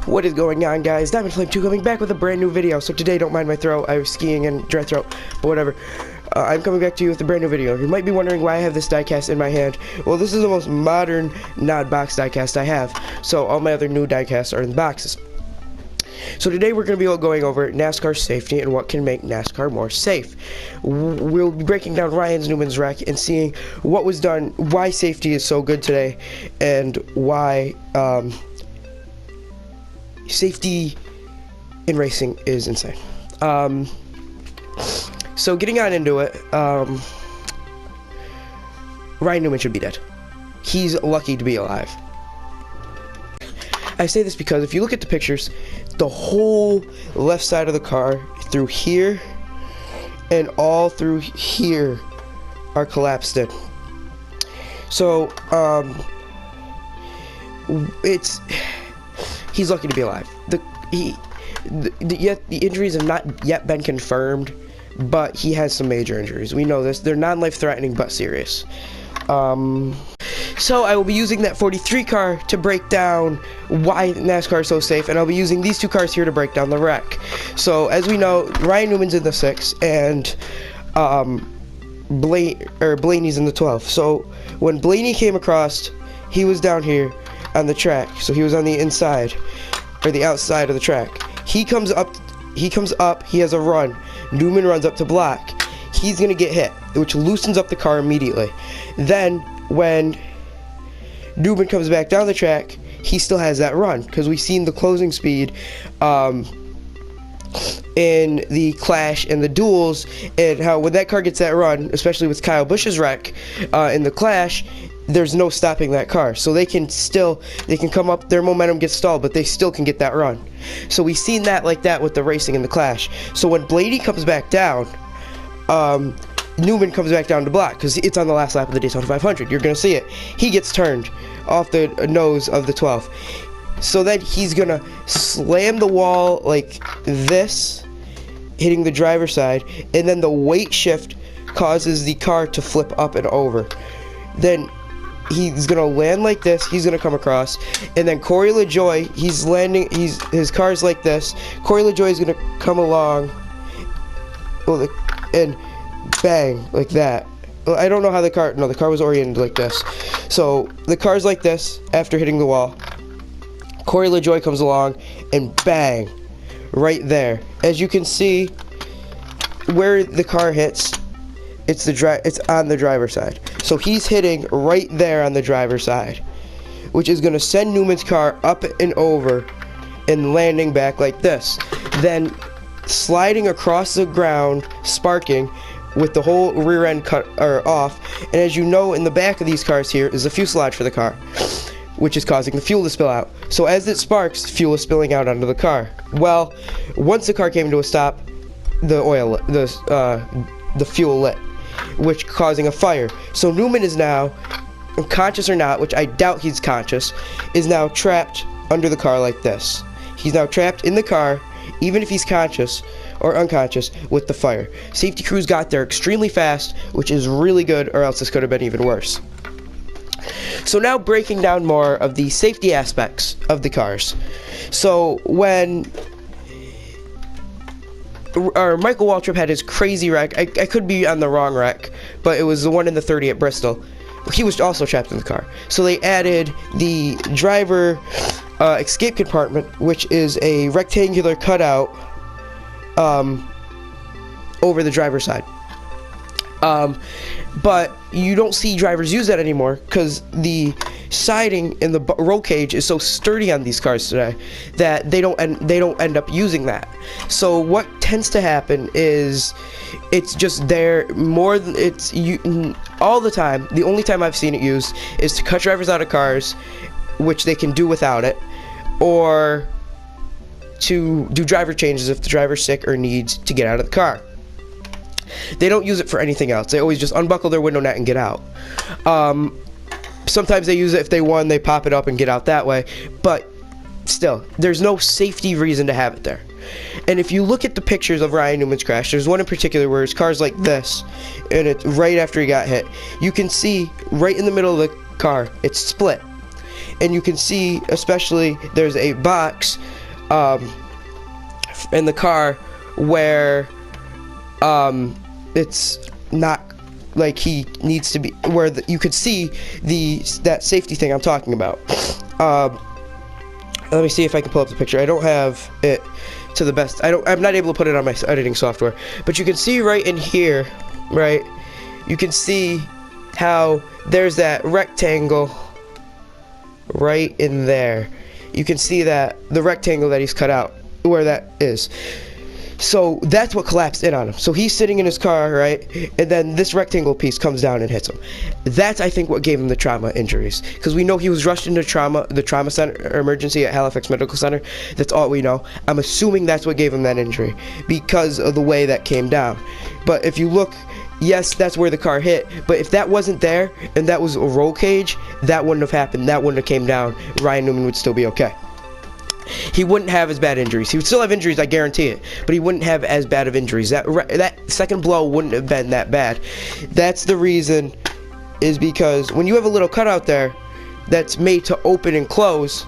What is going on, guys? Diamond Flame 2 coming back with a brand new video. So today, don't mind my throat. I was skiing and dry throat, but whatever. I'm coming back to you with a brand new video. You might be wondering why I have this diecast in my hand. Well, this is the most modern non-box diecast I have. So all my other new diecasts are in boxes. So today we're going to be going over NASCAR safety and what can make NASCAR more safe. We'll be breaking down Ryan Newmans' wreck and seeing what was done, why safety is so good today, and why safety in racing is insane. So getting on into it, Ryan Newman should be dead. He's lucky to be alive. I say this because if you look at the pictures, the whole left side of the car through here and all through here are collapsed in. So he's lucky to be alive. Yet the injuries have not yet been confirmed, but he has some major injuries. We know this. They're non-life threatening but serious. So I will be using that 43 car to break down why NASCAR is so safe, and I'll be using these two cars here to break down the wreck. So as we know, Ryan Newman's in the 6 and Blaney's in the 12. So when Blaney came across, he was down here on the track. So he was on the inside or the outside of the track. He comes up, he has a run. Newman runs up to block. He's gonna get hit, which loosens up the car immediately. Then when Newman comes back down the track, he still has that run, because we've seen the closing speed in the clash and the duels, and how when that car gets that run, especially with Kyle Busch's wreck in the clash, there's no stopping that car. So they can come up, their momentum gets stalled, but they still can get that run. So we've seen that like that with the racing and the clash. So when Blaney comes back down, Newman comes back down to block, because it's on the last lap of the Daytona 500. You're going to see it. He gets turned off the nose of the 12. So then he's going to slam the wall like this, hitting the driver's side, and then the weight shift causes the car to flip up and over. Then he's going to land like this. He's going to come across. And then Corey LaJoie, he's landing, his car's like this. Corey LaJoie is going to come along and bang, like that. I don't know how the car was oriented like this. So the car's like this after hitting the wall. Corey LaJoie comes along and bang, right there. As you can see, where the car hits, it's on the driver's side. So he's hitting right there on the driver's side, which is going to send Newman's car up and over and landing back like this. Then sliding across the ground, sparking, with the whole rear end cut or off. And as you know, in the back of these cars here is the fuselage for the car, which is causing the fuel to spill out. So as it sparks, fuel is spilling out onto the car. Well, once the car came to a stop, the fuel lit, which causing a fire. So Newman is now, conscious or not, which I doubt he's conscious, is now trapped under the car like this. He's now trapped in the car, even if he's conscious or unconscious, with the fire. Safety crews got there extremely fast, which is really good, or else this could have been even worse. So now breaking down more of the safety aspects of the cars. So when Michael Waltrip had his crazy wreck, I could be on the wrong wreck, but it was the one in the 30 at Bristol. He was also trapped in the car. So they added the driver escape compartment, which is a rectangular cutout over the driver's side. But you don't see drivers use that anymore, because the siding in the roll cage is so sturdy on these cars today that they don't end up using that. So what tends to happen is it's just there more than all the time. The only time I've seen it used is to cut drivers out of cars, which they can do without it, or to do driver changes if the driver's sick or needs to get out of the car. They don't use it for anything else. They always just unbuckle their window net and get out. Sometimes they use it if they won, they pop it up and get out that way, but still, there's no safety reason to have it there. And if you look at the pictures of Ryan Newman's crash, there's one in particular where his car's like this, and it's right after he got hit. You can see right in the middle of the car, it's split. And you can see, especially, there's a box in the car where it's not like he needs to be, where you could see that safety thing I'm talking about. Let me see if I can pull up the picture. I don't have it to the best. I'm not able to put it on my editing software, but you can see right in here, right? You can see how there's that rectangle right in there. You can see that the rectangle that he's cut out, where that is. So that's what collapsed in on him. So he's sitting in his car, right? And then this rectangle piece comes down and hits him. That's, I think, what gave him the trauma injuries. Because we know he was rushed into the trauma center, or emergency at Halifax Medical Center. That's all we know. I'm assuming that's what gave him that injury because of the way that came down. But if you look, yes, that's where the car hit. But if that wasn't there and that was a roll cage, that wouldn't have happened. That wouldn't have came down. Ryan Newman would still be okay. He wouldn't have as bad injuries. He would still have injuries, I guarantee it, but he wouldn't have as bad of injuries. That second blow wouldn't have been that bad. That's the reason, is because when you have a little cutout there that's made to open and close,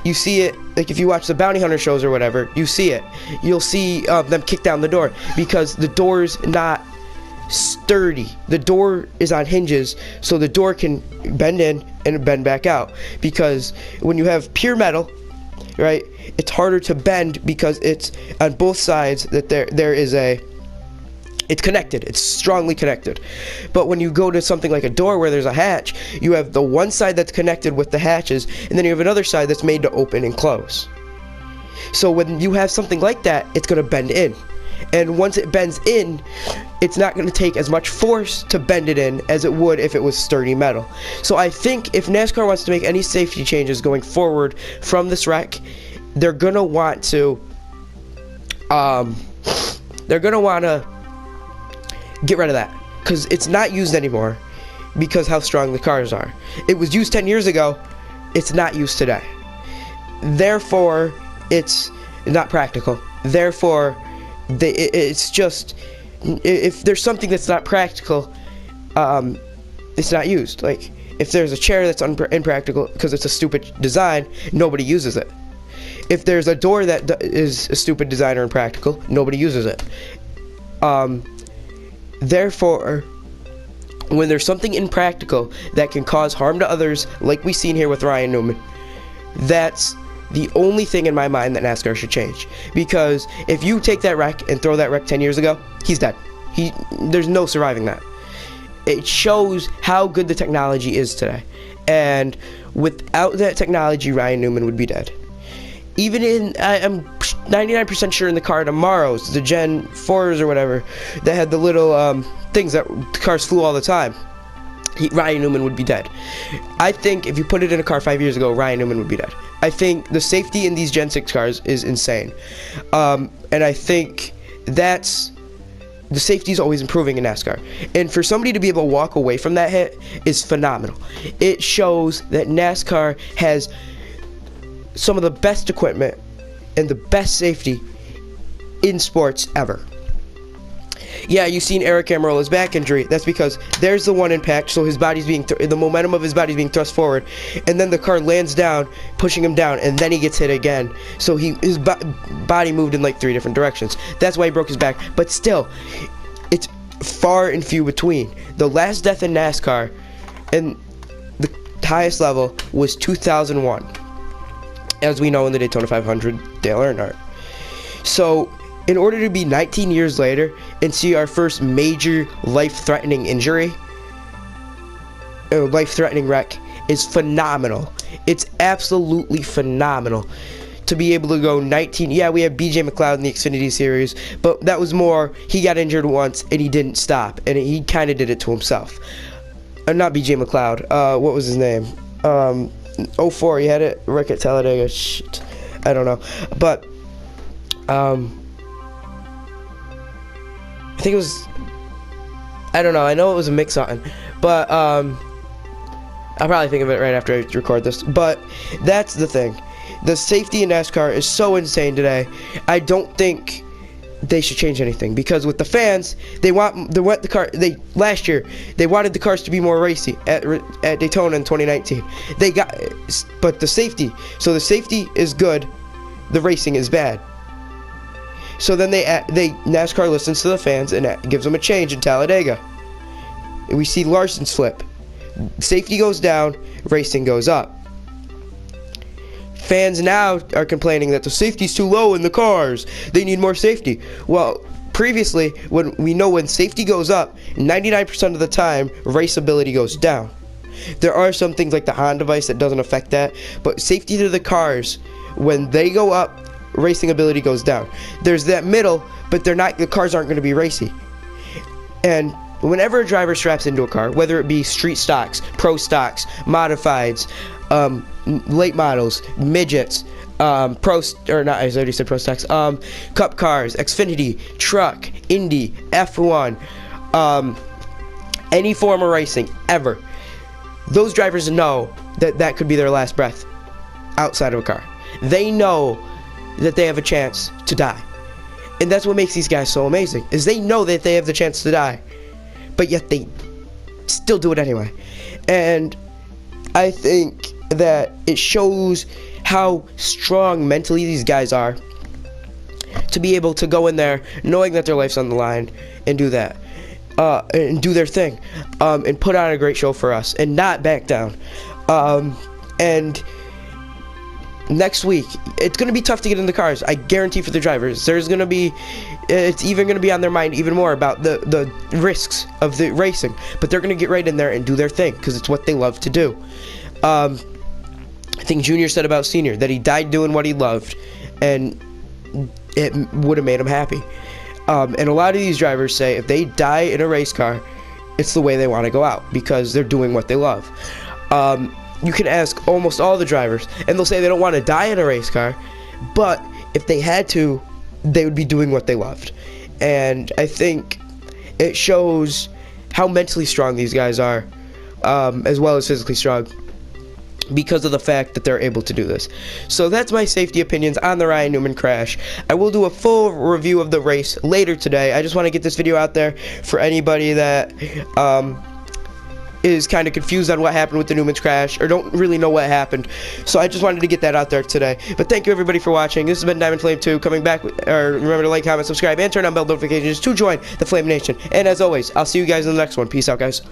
you see it, like if you watch the bounty hunter shows or whatever, you see it. You'll see them kick down the door because the door's not sturdy. The door is on hinges, so the door can bend in and bend back out, because when you have pure metal, right, it's harder to bend because it's on both sides that there is it's connected, it's strongly connected. But when you go to something like a door where there's a hatch, you have the one side that's connected with the hatches, and then you have another side that's made to open and close. So when you have something like that, it's going to bend in. And once it bends in, it's not going to take as much force to bend it in as it would if it was sturdy metal. So I think if NASCAR wants to make any safety changes going forward from this wreck, they're going to want to get rid of that, because it's not used anymore because how strong the cars are. It was used 10 years ago. It's not used today. Therefore, it's not practical. Therefore, it's just, if there's something that's not practical, it's not used. Like if there's a chair that's impractical because it's a stupid design, nobody uses it. If there's a door that is a stupid design or impractical, nobody uses it. Therefore, when there's something impractical that can cause harm to others, like we've seen here with Ryan Newman, that's the only thing in my mind that NASCAR should change. Because if you take that wreck and throw that wreck 10 years ago, he's dead. There's no surviving that. It shows how good the technology is today. And without that technology, Ryan Newman would be dead. Even I'm 99% sure in the car tomorrow's, the Gen 4s or whatever, that had the little things that the cars flew all the time, Ryan Newman would be dead. I think if you put it in a car 5 years ago, Ryan Newman would be dead. I think the safety in these Gen 6 cars is insane. And I think the safety is always improving in NASCAR. And for somebody to be able to walk away from that hit is phenomenal. It shows that NASCAR has some of the best equipment and the best safety in sports ever. Yeah, you've seen Eric Almirola's back injury. That's because there's the one impact, so his body's being the momentum of his body's being thrust forward, and then the car lands down, pushing him down, and then he gets hit again. So his body moved in like 3 different directions. That's why he broke his back. But still, it's far and few between. The last death in NASCAR, and the highest level, was 2001, as we know in the Daytona 500, Dale Earnhardt. So in order to be 19 years later and see our first major life-threatening injury, or life-threatening wreck, is phenomenal. It's absolutely phenomenal to be able to go 19. Yeah, we have BJ McLeod in the Xfinity Series, but that was more, he got injured once and he didn't stop, and he kind of did it to himself. Not BJ McLeod. What was his name? 04, he had it. Rick at Talladega. Shit, I don't know, but I think it was, I don't know, I know it was a mix on, but I'll probably think of it right after I record this. But that's the thing, the safety in NASCAR is so insane today. I don't think they should change anything, because with the fans, last year they wanted the cars to be more racy at Daytona in 2019. But the safety is good the racing is bad. So then NASCAR listens to the fans and gives them a change in Talladega. And we see Larson's flip. Safety goes down, racing goes up. Fans now are complaining that the safety's too low in the cars. They need more safety. Well, previously, when safety goes up, 99% of the time, raceability goes down. There are some things like the Honda device that doesn't affect that, but safety to the cars, when they go up, racing ability goes down. There's that middle, but the cars aren't going to be racy. And whenever a driver straps into a car, whether it be street stocks, pro stocks, modifieds, late models, midgets, cup cars, Xfinity, truck, Indy, F1, any form of racing ever, those drivers know that could be their last breath outside of a car. They know that they have a chance to die. And that's what makes these guys so amazing, is they know that they have the chance to die, but yet they still do it anyway. And I think that it shows how strong mentally these guys are to be able to go in there knowing that their life's on the line and do that, and do their thing, and put on a great show for us and not back down. And next week, it's going to be tough to get in the cars. I guarantee for the drivers. It's even going to be on their mind even more about the risks of the racing. But they're going to get right in there and do their thing because it's what they love to do. I think Junior said about Senior that he died doing what he loved, and it would have made him happy. And a lot of these drivers say if they die in a race car, it's the way they want to go out because they're doing what they love. You can ask almost all the drivers, and they'll say they don't want to die in a race car, but if they had to, they would be doing what they loved. And I think it shows how mentally strong these guys are, as well as physically strong, because of the fact that they're able to do this. So that's my safety opinions on the Ryan Newman crash. I will do a full review of the race later today. I just want to get this video out there for anybody that is kind of confused on what happened with the Newman's crash or don't really know what happened. So I just wanted to get that out there today. But thank you everybody for watching. This has been Diamond Flame 2 coming back. Remember to like, comment, subscribe, and turn on bell notifications to join the Flame Nation. And as always, I'll see you guys in the next one. Peace out, guys.